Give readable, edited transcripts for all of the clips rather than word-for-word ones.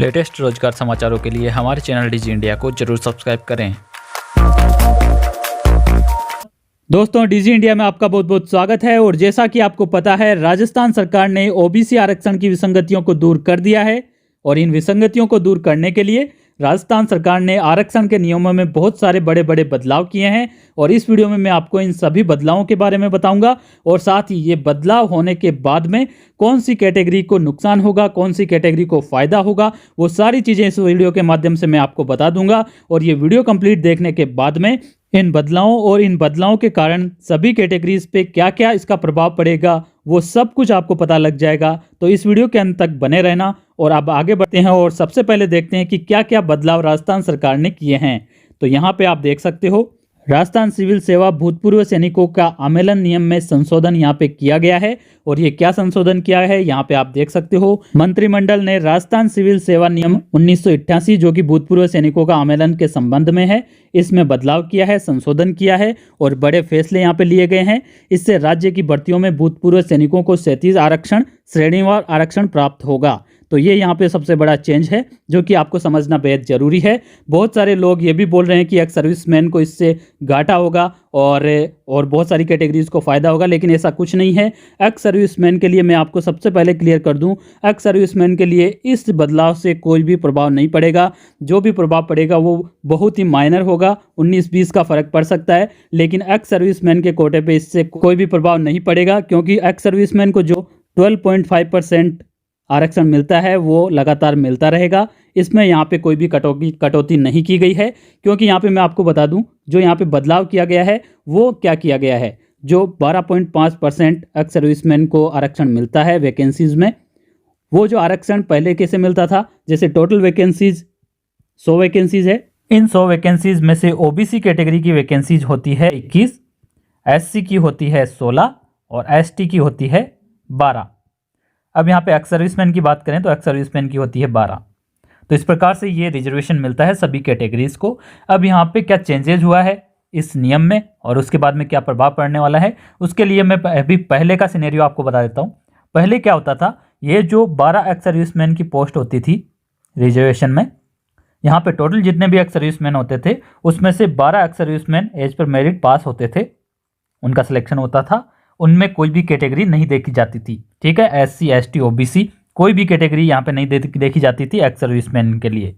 Latest रोजगार समाचारों के लिए हमारे चैनल डिजी इंडिया को जरूर सब्सक्राइब करें। दोस्तों, डिजी इंडिया में आपका बहुत बहुत स्वागत है। और जैसा कि आपको पता है, राजस्थान सरकार ने ओबीसी आरक्षण की विसंगतियों को दूर कर दिया है। और इन विसंगतियों को दूर करने के लिए राजस्थान सरकार ने आरक्षण के नियमों में बहुत सारे बड़े बड़े बदलाव किए हैं। और इस वीडियो में मैं आपको इन सभी बदलावों के बारे में बताऊंगा और साथ ही ये बदलाव होने के बाद में कौन सी कैटेगरी को नुकसान होगा, कौन सी कैटेगरी को फायदा होगा, वो सारी चीज़ें इस वीडियो के माध्यम से मैं आपको बता दूंगा। और ये वीडियो कंप्लीट देखने के बाद में इन बदलावों के कारण सभी कैटेगरीज पे क्या क्या इसका प्रभाव पड़ेगा, वो सब कुछ आपको पता लग जाएगा। तो इस वीडियो के अंत तक बने रहना। और अब आगे बढ़ते हैं और सबसे पहले देखते हैं कि क्या क्या बदलाव राजस्थान सरकार ने किए हैं। तो यहाँ पे आप देख सकते हो, राजस्थान सिविल सेवा भूतपूर्व सैनिकों का आमेलन नियम में संशोधन यहाँ पे किया गया है। और ये क्या संशोधन किया है यहाँ पे आप देख सकते हो, मंत्रिमंडल ने राजस्थान सिविल सेवा नियम 1988 जो कि भूतपूर्व सैनिकों का आमेलन के संबंध में है, इसमें बदलाव किया है, संशोधन किया है और बड़े फैसले यहाँ पे लिए गए हैं। इससे राज्य की भर्तियों में भूतपूर्व सैनिकों को 37 आरक्षण, श्रेणीवार आरक्षण प्राप्त होगा। तो ये यहाँ पे सबसे बड़ा चेंज है जो कि आपको समझना बेहद जरूरी है। बहुत सारे लोग ये भी बोल रहे हैं कि एक्स सर्विसमैन को इससे घाटा होगा और बहुत सारी कैटेगरीज को फायदा होगा, लेकिन ऐसा कुछ नहीं है। एक्स सर्विसमैन के लिए मैं आपको सबसे पहले क्लियर कर दूं, एक्स सर्विसमैन के लिए इस बदलाव से कोई भी प्रभाव नहीं पड़ेगा। जो भी प्रभाव पड़ेगा वो बहुत ही माइनर होगा, 19-20 का फर्क पड़ सकता है, लेकिन एक्स सर्विसमैन के कोटे पे इससे कोई भी प्रभाव नहीं पड़ेगा, क्योंकि एक्स सर्विसमैन को जो 12.5% आरक्षण मिलता है वो लगातार मिलता रहेगा। इसमें यहाँ पे कोई भी कटौती नहीं की गई है, क्योंकि यहाँ पे मैं आपको बता दूं, जो यहाँ पे बदलाव किया गया है वो क्या किया गया है। जो 12.5% एक्स सर्विसमैन को आरक्षण मिलता है वैकेंसीज में, वो जो आरक्षण पहले कैसे मिलता था, जैसे टोटल वैकेंसीज 100 वैकेंसीज है, इन 100 वैकेंसीज में से ओबीसी कैटेगरी की वैकेंसीज होती है 21, एससी की होती है 16 और एसटी की होती है 12। अब यहाँ पे एक्स सर्विसमैन की बात करें तो एक्स सर्विसमैन की होती है 12। तो इस प्रकार से ये रिजर्वेशन मिलता है सभी कैटेगरीज को। अब यहाँ पे क्या चेंजेज हुआ है इस नियम में और उसके बाद में क्या प्रभाव पड़ने वाला है, उसके लिए मैं अभी पहले का सिनेरियो आपको बता देता हूँ। पहले क्या होता था, ये जो 12 एक्स सर्विसमैन की पोस्ट होती थी रिजर्वेशन में, यहाँ पे टोटल जितने भी एक्स सर्विसमैन होते थे उसमें से 12 ex serviceman as per merit पास होते थे, उनका सिलेक्शन होता था। उनमें कोई भी कैटेगरी नहीं देखी जाती थी, ठीक है। एससी, एसटी, ओबीसी कोई भी कैटेगरी यहाँ पे नहीं देखी जाती थी एक्स सर्विसमैन के लिए।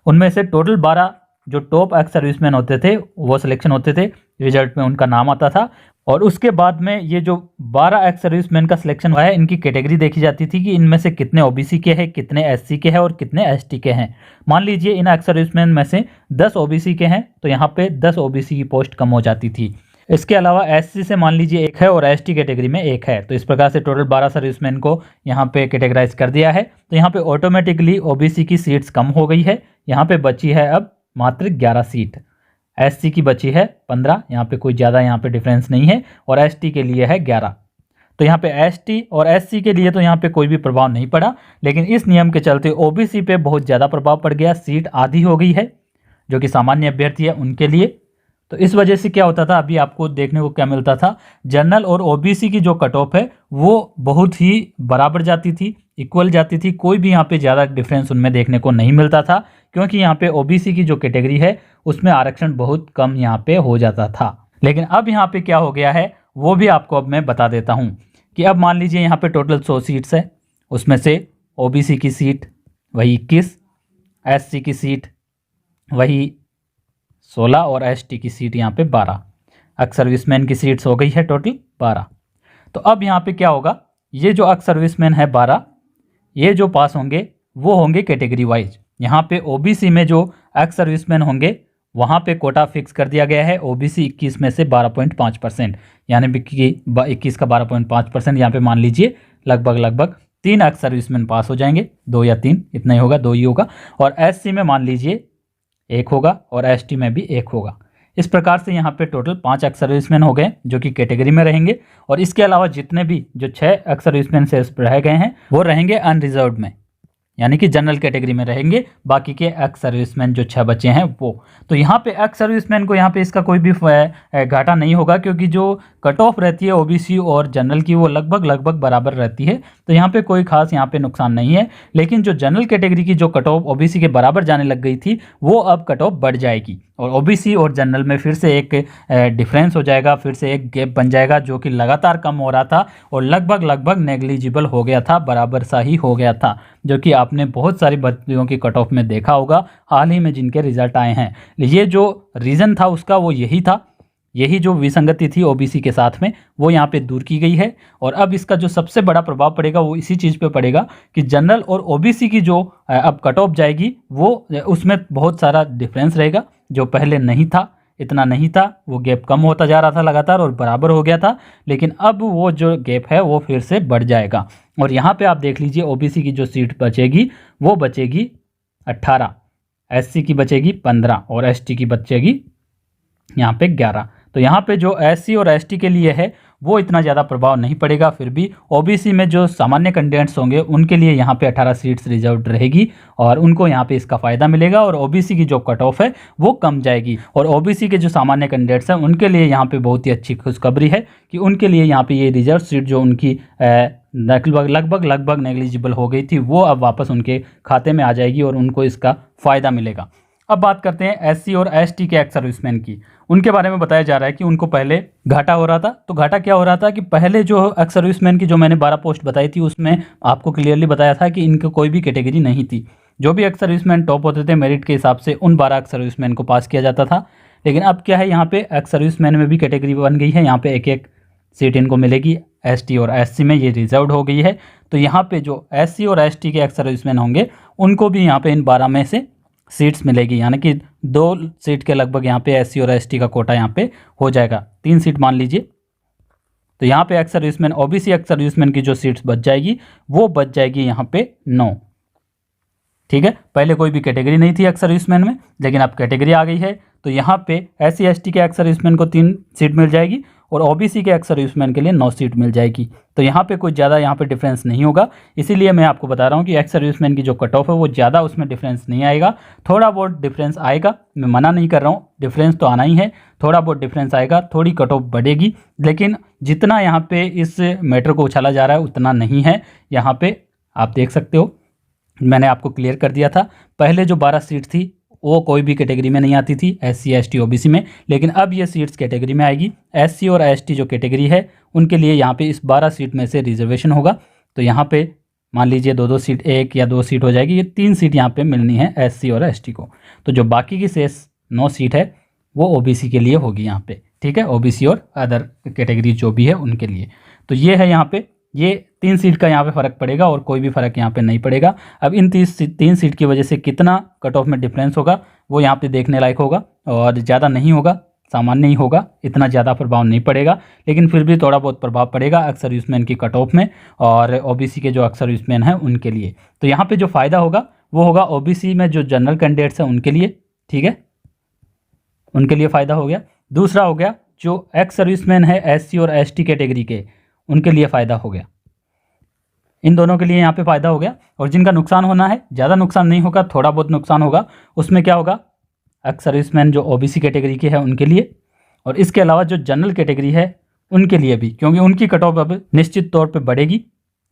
उनमें से टोटल 12 जो टॉप एक्स सर्विसमैन होते थे वो सिलेक्शन होते थे, रिजल्ट में उनका नाम आता था। और उसके बाद में ये जो 12 एक्स सर्विसमैन का सिलेक्शन हुआ है, इनकी कैटेगरी देखी जाती थी कि इनमें से कितने ओबीसी के हैं, कितने एससी के हैं और कितने एसटी के हैं। मान लीजिए इन एक्स सर्विसमैन में से 10 ओबीसी के हैं तो यहाँ पे 10 ओबीसी की पोस्ट कम हो जाती थी। इसके अलावा एससी से मान लीजिए 1 है और एसटी कैटेगरी में 1 है, तो इस प्रकार से टोटल 12 सर्विसमैन को यहाँ पे कैटेगराइज कर दिया है। तो यहाँ पे ऑटोमेटिकली ओबीसी की सीट्स कम हो गई है, यहाँ पे बची है अब मात्र 11 सीट। एससी की बची है 15, यहाँ पे कोई ज़्यादा यहाँ पे डिफरेंस नहीं है, और एसटी के लिए है 11। तो यहाँ पे एसटी और एससी के लिए तो यहाँ पे कोई भी प्रभाव नहीं पड़ा, लेकिन इस नियम के चलते ओबीसी पे बहुत ज़्यादा प्रभाव पड़ गया, सीट आधी हो गई है जो कि सामान्य अभ्यर्थी है उनके लिए। तो इस वजह से क्या होता था, अभी आपको देखने को क्या मिलता था, जनरल और ओबीसी की जो कट ऑफ है वो बहुत ही बराबर जाती थी, इक्वल जाती थी, कोई भी यहाँ पे ज़्यादा डिफरेंस उनमें देखने को नहीं मिलता था, क्योंकि यहाँ पे ओबीसी की जो कैटेगरी है उसमें आरक्षण बहुत कम यहाँ पे हो जाता था। लेकिन अब यहाँ पे क्या हो गया है वो भी आपको अब मैं बता देता हूँ कि अब मान लीजिए यहाँ पे टोटल 100 सीट्स है, उसमें से ओबीसी की सीट वही 21, एससी की सीट वही 16 और एसटी की सीट यहाँ पे 12, एक्स सर्विसमैन की सीट्स हो गई है टोटल 12। तो अब यहाँ पे क्या होगा, ये जो एक्स सर्विसमैन है 12, ये जो पास होंगे वो होंगे कैटेगरी वाइज। यहाँ पे ओबीसी में जो एक्स सर्विसमैन होंगे वहाँ पे कोटा फिक्स कर दिया गया है, ओबीसी 21 में से 12.5%, यानी 21 का 12.5%, यहाँ पे मान लीजिए लगभग 3 एक्स सर्विसमैन पास हो जाएंगे, 2 या 3 इतना ही होगा, 2 ही होगा। और एससी में मान लीजिए 1 होगा और एसटी में भी 1 होगा। इस प्रकार से यहाँ पे टोटल 5 एक्स सर्विसमैन हो गए जो कि कैटेगरी में रहेंगे, और इसके अलावा जितने भी जो 6 एक्स सर्विसमैन से रह गए हैं वो रहेंगे अनरिजर्व्ड में। यानी कि जनरल कैटेगरी में रहेंगे, बाकी के एक्स सर्विसमैन जो 6 बचे हैं वो। तो यहाँ पे एक्स सर्विसमैन को यहाँ पे इसका कोई भी घाटा नहीं होगा, क्योंकि जो कट ऑफ रहती है ओबीसी और जनरल की वो लगभग बराबर रहती है, तो यहाँ पे कोई खास यहाँ पे नुकसान नहीं है। लेकिन जो जनरल कैटेगरी की जो कट ऑफ ओबीसी के बराबर जाने लग गई थी, वो अब कट ऑफ बढ़ जाएगी और ओबीसी और जनरल में फिर से एक डिफरेंस हो जाएगा, फिर से एक गैप बन जाएगा, जो कि लगातार कम हो रहा था और लगभग नेग्लिजिबल हो गया था, बराबर सा ही हो गया था, जो कि आपने बहुत सारी भर्तियों की कट ऑफ में देखा होगा हाल ही में जिनके रिजल्ट आए हैं। ये जो रीज़न था उसका वो यही था, यही जो विसंगति थी ओबीसी के साथ में वो यहाँ पे दूर की गई है। और अब इसका जो सबसे बड़ा प्रभाव पड़ेगा वो इसी चीज़ पे पड़ेगा कि जनरल और ओबीसी की जो अब कट ऑफ जाएगी वो उसमें बहुत सारा डिफरेंस रहेगा, जो पहले नहीं था, इतना नहीं था, वो गैप कम होता जा रहा था लगातार और बराबर हो गया था, लेकिन अब वो जो गैप है वो फिर से बढ़ जाएगा। और यहाँ पे आप देख लीजिए ओबीसी की जो सीट बचेगी वो बचेगी 18, एससी की बचेगी 15 और एसटी की बचेगी यहाँ पे 11। तो यहाँ पे जो एससी और एसटी के लिए है वो इतना ज़्यादा प्रभाव नहीं पड़ेगा, फिर भी ओबीसी में जो सामान्य कैंडिडेट्स होंगे उनके लिए यहाँ पे 18 सीट्स रिजर्व रहेगी और उनको यहाँ पे इसका फ़ायदा मिलेगा और ओबीसी की जो कट ऑफ है वो कम जाएगी। और ओबीसी के जो सामान्य कैंडिडेट्स हैं उनके लिए यहाँ पे बहुत ही अच्छी खुशखबरी है कि उनके लिए यहाँ पे ये रिजर्व सीट जो उनकी लगभग नेग्लिजिबल हो गई थी वो अब वापस उनके खाते में आ जाएगी और उनको इसका फ़ायदा मिलेगा। अब बात करते हैं एससी और एसटी के एक्स सर्विसमैन की। उनके बारे में बताया जा रहा है कि उनको पहले घाटा हो रहा था। तो घाटा क्या हो रहा था कि पहले जो एक्स सर्विसमैन की जो मैंने 12 पोस्ट बताई थी उसमें आपको क्लियरली बताया था कि इनकी कोई भी कैटेगरी नहीं थी। जो भी एक्स सर्विसमैन टॉप होते थे मेरिट के हिसाब से उन 12 एक्स सर्विसमैन को पास किया जाता था। लेकिन अब क्या है, यहाँ पे एक्स सर्विसमैन में भी कैटेगरी बन गई है, यहाँ पे एक सीट इनको मिलेगी। एसटी और एससी में ये रिजर्व्ड हो गई है। तो यहाँ पे जो एससी और एसटी के एक्स सर्विसमैन होंगे उनको भी यहाँ पे इन 12 में से सीट्स मिलेगी, यानी कि 2 सीट के लगभग यहाँ पे एससी और एसटी का कोटा यहाँ पे हो जाएगा। 3 सीट मान लीजिए, तो यहाँ पे ex serviceman OBC ex serviceman की जो सीट्स बच जाएगी वो बच जाएगी यहाँ पे 9। ठीक है, पहले कोई भी कैटेगरी नहीं थी एक्स सर्विसमैन में, लेकिन अब कैटेगरी आ गई है। तो यहाँ पे एससी एसटी के एक्स सर्विसमैन को 3 सीट मिल जाएगी और ओबीसी के एक्स सर्विसमैन के लिए 9 सीट मिल जाएगी। तो यहाँ पे कुछ ज़्यादा यहाँ पे डिफरेंस नहीं होगा, इसीलिए मैं आपको बता रहा हूँ कि एक्स सर्विसमैन की जो कट ऑफ है वो ज़्यादा उसमें डिफरेंस नहीं आएगा। थोड़ा बहुत डिफरेंस आएगा, मैं मना नहीं कर रहा हूँ, डिफरेंस तो आना ही है, थोड़ा बहुत डिफरेंस आएगा, थोड़ी कट ऑफ बढ़ेगी, लेकिन जितना यहाँ पे इस मैटर को उछाला जा रहा है उतना नहीं है। यहाँ पे आप देख सकते हो, मैंने आपको क्लियर कर दिया था, पहले जो 12 सीट थी वो कोई भी कैटेगरी में नहीं आती थी, एससी एसटी ओबीसी में, लेकिन अब ये सीट्स कैटेगरी में आएगी। एससी और एसटी जो कैटेगरी है उनके लिए यहाँ पे इस 12 सीट में से रिजर्वेशन होगा। तो यहाँ पे मान लीजिए 2-2 सीट, 1 या 2 सीट हो जाएगी, ये 3 सीट यहाँ पे मिलनी है एससी और एसटी को। तो जो बाकी की शेष 9 सीट है वो ओबीसी के लिए होगी यहाँ पे। ठीक है, ओबीसी और अदर कैटेगरी जो भी है उनके लिए। तो ये है यहाँ पे, ये 3 सीट का यहाँ पे फ़र्क पड़ेगा और कोई भी फ़र्क यहाँ पे नहीं पड़ेगा। अब इन 3 सीट की वजह से कितना कट ऑफ में डिफरेंस होगा वो यहाँ पे देखने लायक होगा और ज़्यादा नहीं होगा, सामान्य ही होगा, इतना ज़्यादा प्रभाव नहीं पड़ेगा, लेकिन फिर भी थोड़ा बहुत प्रभाव पड़ेगा एक्स सर्विसमैन की कट ऑफ में और ओबीसी के जो एक्स सर्विसमैन हैं उनके लिए। तो यहाँ पर जो फ़ायदा होगा वो होगा ओबीसी में जो जनरल कैंडिडेट्स हैं उनके लिए। ठीक है, उनके लिए फ़ायदा हो गया। दूसरा हो गया जो एक्स सर्विसमैन है एससी और एसटी कैटेगरी के, उनके लिए फ़ायदा हो गया। इन दोनों के लिए यहाँ पे फ़ायदा हो गया। और जिनका नुकसान होना है, ज़्यादा नुकसान नहीं होगा, थोड़ा बहुत नुकसान होगा, उसमें क्या होगा, एक्स सर्विसमैन जो ओबीसी कैटेगरी के है उनके लिए, और इसके अलावा जो जनरल कैटेगरी है उनके लिए भी, क्योंकि उनकी कट ऑफ अब निश्चित तौर पे बढ़ेगी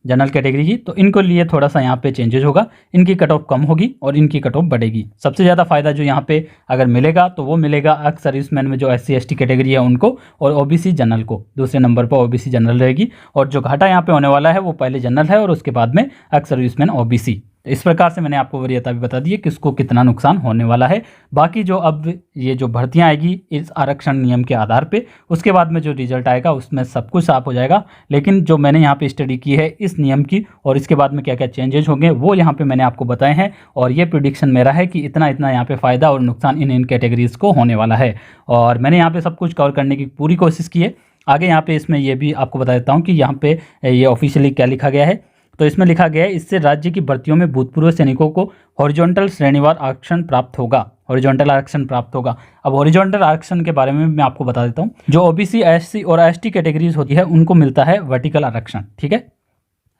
जनरल कैटेगरी की, तो इनको लिए थोड़ा सा यहाँ पे चेंजेस होगा, इनकी कट ऑफ कम होगी और इनकी कट ऑफ बढ़ेगी। सबसे ज़्यादा फ़ायदा जो यहाँ पे अगर मिलेगा तो वो मिलेगा एक्स सर्विसमैन में जो एससी एसटी कैटेगरी है उनको, और ओबीसी जनरल को। दूसरे नंबर पर ओबीसी जनरल रहेगी, और जो घाटा यहाँ पे होने वाला है वो पहले जनरल है और उसके बाद में एक्स सर्विसमैन ओबीसी। तो इस प्रकार से मैंने आपको वरीयता भी बता दी है किसको कितना नुकसान होने वाला है। बाकी जो अब ये जो भर्तियां आएगी इस आरक्षण नियम के आधार पे, उसके बाद में जो रिजल्ट आएगा उसमें सब कुछ साफ हो जाएगा। लेकिन जो मैंने यहाँ पे स्टडी की है इस नियम की और इसके बाद में क्या क्या चेंजेज होंगे वो यहाँ पे मैंने आपको बताए हैं, और ये प्रिडिक्शन मेरा है कि इतना इतना यहाँ पे फ़ायदा और नुकसान इन कैटेगरीज़ को होने वाला है। और मैंने यहाँ पर सब कुछ कवर करने की पूरी कोशिश की है। आगे यहाँ पे इसमें ये भी आपको बता देता हूँ कि यहाँ पे ये ऑफिशियली क्या लिखा गया है। तो इसमें लिखा गया है, इससे राज्य की भर्तियों में भूतपूर्व सैनिकों को हॉरिजॉन्टल श्रेणीवार आरक्षण प्राप्त होगा। हॉरिजॉन्टल आरक्षण प्राप्त होगा। अब हॉरिजॉन्टल आरक्षण के बारे में मैं आपको बता देता हूँ। जो ओबीसी, एससी और एसटी कैटेगरीज होती है उनको मिलता है वर्टिकल आरक्षण। ठीक है,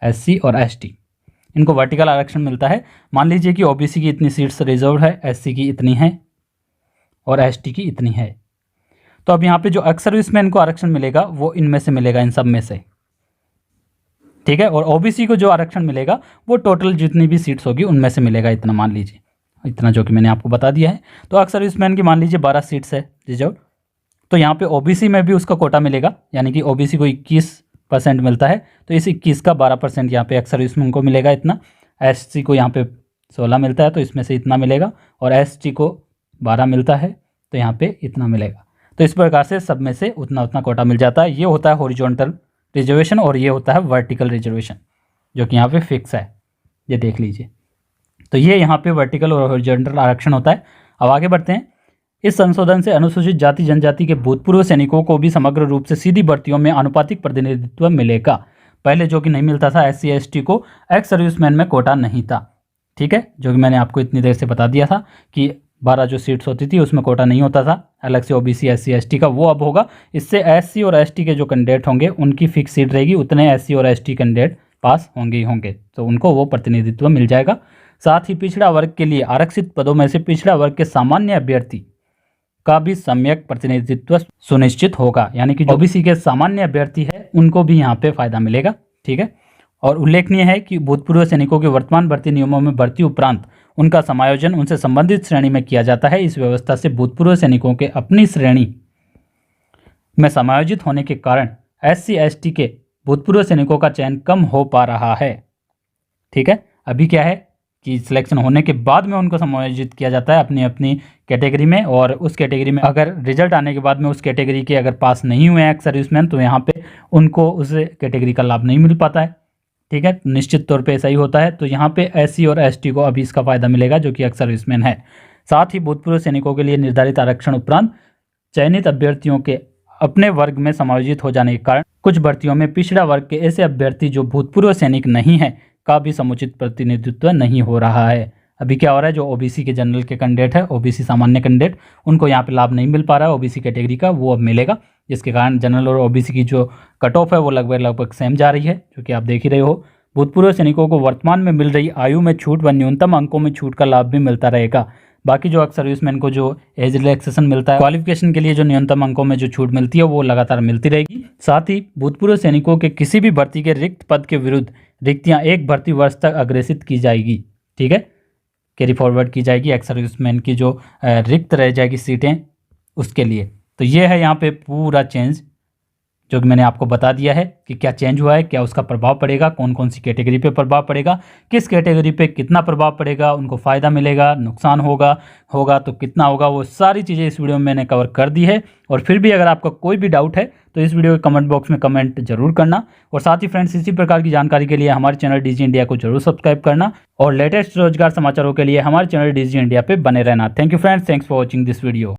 एससी और एसटी, इनको वर्टिकल आरक्षण मिलता है। मान लीजिए कि ओबीसी की इतनी सीट्स रिजर्व है, एससी की इतनी है और एसटी की इतनी है। तो अब यहाँ पे जो एक्स सर्विसमैन को आरक्षण मिलेगा वो इनमें से मिलेगा, इन सब में से, ठीक है। और ओबीसी को जो आरक्षण मिलेगा वो टोटल जितनी भी सीट्स होगी उनमें से मिलेगा, इतना मान लीजिए, इतना जो कि मैंने आपको बता दिया है। तो एक्स सर्विसमैन की मान लीजिए 12 सीट्स है रिजर्व, तो यहाँ पे ओबीसी में भी उसका कोटा मिलेगा, यानी कि ओबीसी को 21% मिलता है, तो इस 21 का 12% यहाँ पे एक्स सर्विसमैन को मिलेगा इतना। एससी को यहाँ पे 16 मिलता है तो इसमें से इतना मिलेगा, और एसटी को 12 मिलता है तो यहाँ पे इतना मिलेगा। तो इस प्रकार से सब में से उतना उतना कोटा मिल जाता है। ये होता है हॉरिजॉन्टल रिजर्वेशन और ये होता है वर्टिकल रिजर्वेशन, जो कि यहाँ पे फिक्स है, ये देख लीजिए। तो ये यहाँ पे वर्टिकल और हॉरिजॉन्टल आरक्षण होता है। अब आगे बढ़ते हैं। इस संशोधन से अनुसूचित जाति जनजाति के भूतपूर्व सैनिकों को भी समग्र रूप से सीधी भर्तियों में आनुपातिक प्रतिनिधित्व मिलेगा। पहले जो कि नहीं मिलता था एससी एसटी को, एक्स सर्विसमैन में कोटा नहीं था, ठीक है, जो कि मैंने आपको इतनी देर से बता दिया था कि 12 जो सीट्स होती थी उसमें कोटा नहीं होता था अलग से ओबीसी एससी एसटी का, वो अब होगा। इससे एससी और एसटी के जो कैंडिडेट होंगे उनकी फिक्स सीट रहेगी, उतने एससी और एसटी कैंडिडेट पास होंगे ही होंगे, तो उनको वो प्रतिनिधित्व मिल जाएगा। साथ ही पिछड़ा वर्ग के लिए आरक्षित पदों में से पिछड़ा वर्ग के सामान्य अभ्यर्थी का भी सम्यक प्रतिनिधित्व सुनिश्चित होगा, यानी कि जो ओबीसी के सामान्य अभ्यर्थी है उनको भी यहाँ पे फायदा मिलेगा, ठीक है। और उल्लेखनीय है कि भूतपूर्व सैनिकों के वर्तमान भर्ती नियमों में भर्ती उपरांत उनका समायोजन उनसे संबंधित श्रेणी में किया जाता है। इस व्यवस्था से भूतपूर्व सैनिकों के अपनी श्रेणी में समायोजित होने के कारण एससी एसटी के भूतपूर्व सैनिकों का चयन कम हो पा रहा है, ठीक है। अभी क्या है कि सिलेक्शन होने के बाद में उनको समायोजित किया जाता है अपनी अपनी कैटेगरी में, और उस कैटेगरी में अगर रिजल्ट आने के बाद में उस कैटेगरी के अगर पास नहीं हुए हैं एक्स सर्विसमैन, तो यहाँ पे उनको उस कैटेगरी का लाभ नहीं मिल पाता है, ठीक है। निश्चित तौर पे ऐसा ही होता है। तो यहाँ पे एससी और एसटी को अभी इसका फायदा मिलेगा जो कि एक्स सर्विसमैन है। साथ ही भूतपूर्व सैनिकों के लिए निर्धारित आरक्षण उपरांत चयनित अभ्यर्थियों के अपने वर्ग में समायोजित हो जाने के कारण कुछ भर्तियों में पिछड़ा वर्ग के ऐसे अभ्यर्थी जो भूतपूर्व सैनिक नहीं है का भी समुचित प्रतिनिधित्व नहीं हो रहा है। अभी क्या हो रहा है, जो ओबीसी के जनरल के कैंडिडेट है, ओबीसी सामान्य कैंडिडेट, उनको यहाँ पे लाभ नहीं मिल पा रहा है ओबीसी कैटेगरी का, वो अब मिलेगा, जिसके कारण जनरल और ओबीसी की जो कट ऑफ है वो लगभग सेम जा रही है, जो कि आप देख ही रहे हो। भूतपूर्व सैनिकों को वर्तमान में मिल रही आयु में छूट व न्यूनतम अंकों में छूट का लाभ भी मिलता रहेगा। बाकी जो एक्स सर्विसमैन को जो एज रिलैक्सेशन मिलता है, क्वालिफिकेशन के लिए जो न्यूनतम अंकों में जो छूट मिलती है वो लगातार मिलती रहेगी। साथ ही भूतपूर्व सैनिकों के किसी भी भर्ती के रिक्त पद के विरुद्ध रिक्तियां एक भर्ती वर्ष तक अग्रेसित की जाएगी, ठीक है, कैरी फॉरवर्ड की जाएगी एक्स सर्विसमैन की जो रिक्त रह जाएगी सीटें उसके लिए। तो ये है यहाँ पे पूरा चेंज जो कि मैंने आपको बता दिया है कि क्या चेंज हुआ है, क्या उसका प्रभाव पड़ेगा, कौन कौन सी कैटेगरी पे प्रभाव पड़ेगा, किस कैटेगरी पे कितना प्रभाव पड़ेगा, उनको फ़ायदा मिलेगा, नुकसान होगा तो कितना होगा, वो सारी चीज़ें इस वीडियो में मैंने कवर कर दी है। और फिर भी अगर आपका कोई भी डाउट है तो इस वीडियो के कमेंट बॉक्स में कमेंट जरूर करना। और साथ ही फ्रेंड्स, इसी प्रकार की जानकारी के लिए हमारे चैनल डीजी इंडिया को जरूर सब्सक्राइब करना और लेटेस्ट रोजगार समाचारों के लिए हमारे चैनल डीजी इंडिया पे बने रहना। Thank you friends, thanks for watching this video.